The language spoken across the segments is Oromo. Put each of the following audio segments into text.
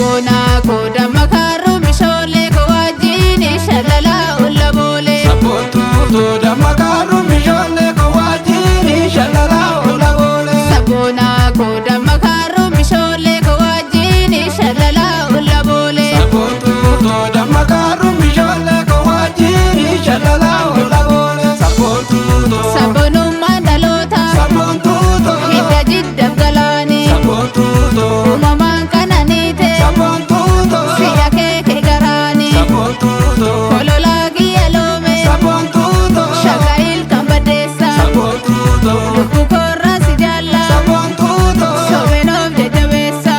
Sabona koda makaru mishole ko wajini shalala ulabole. Sabontu koda makaru mishole ko wajini shalala ulabole. Sabona koda makaru mishole ko wajini shalala ulabole. Sabontu koda makaru mishole ko wajini shalala ulabole. Sabontu Sabonu mandalota. Sabontu Hidda jidda galani. Sabontu Umaman kananite. Sabontu Siya keke garani. Sabontu Kololagi elome. Sabontu Shagail kambadesa. Sabontu Luku korra si jalla. Sabontu Sobenov jajabesa.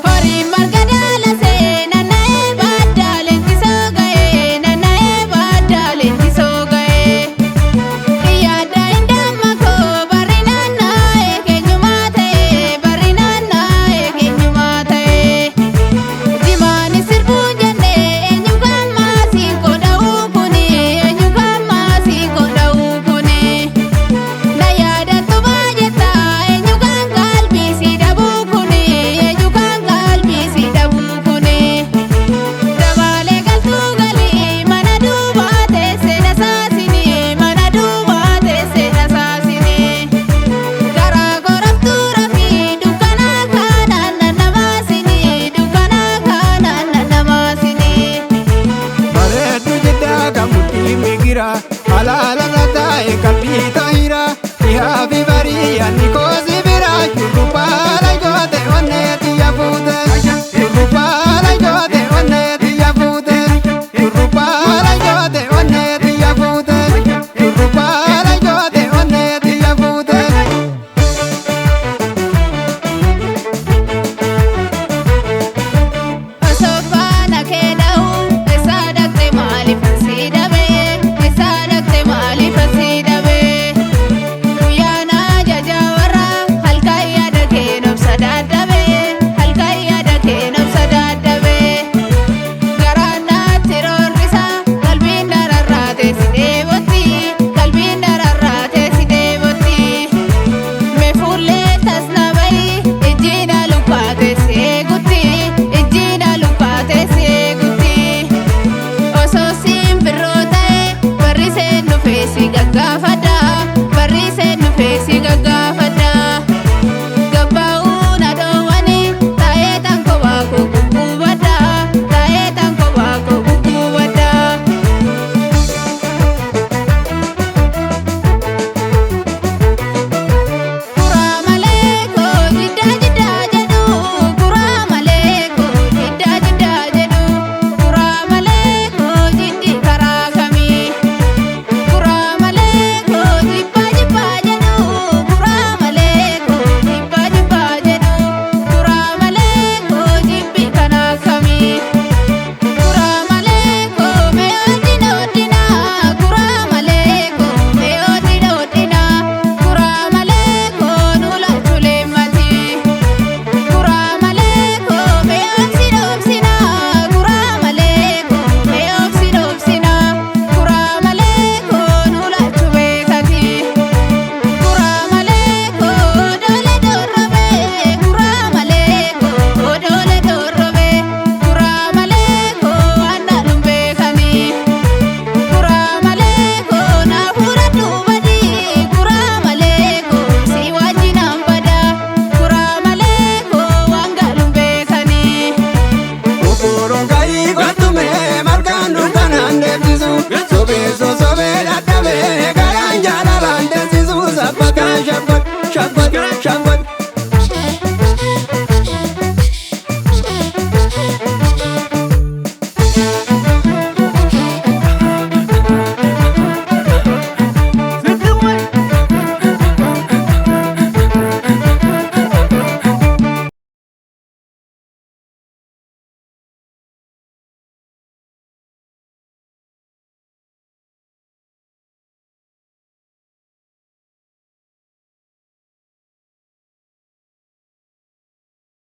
Hori margadala se nanae badale tisogae nanae badale tisogae. Iyada indamako barinana ekenyumate barinana ekenyumate. Dimani sirbujane enyugama si koda ukuni enyugama si koda ukuni. Nayada tubajeta enyugan galbi si dabukuni enyugan galbi si dabukuni. Dabale galtu gali mana dubate sena sasini mana dubate sena sasini. Gara goraftu rafi dukana kana nanamasini dukana kana nanamasini. Bareedu jiddaa gamutti migira alaala lataa eegalbii tahira dhihaafi barii yaani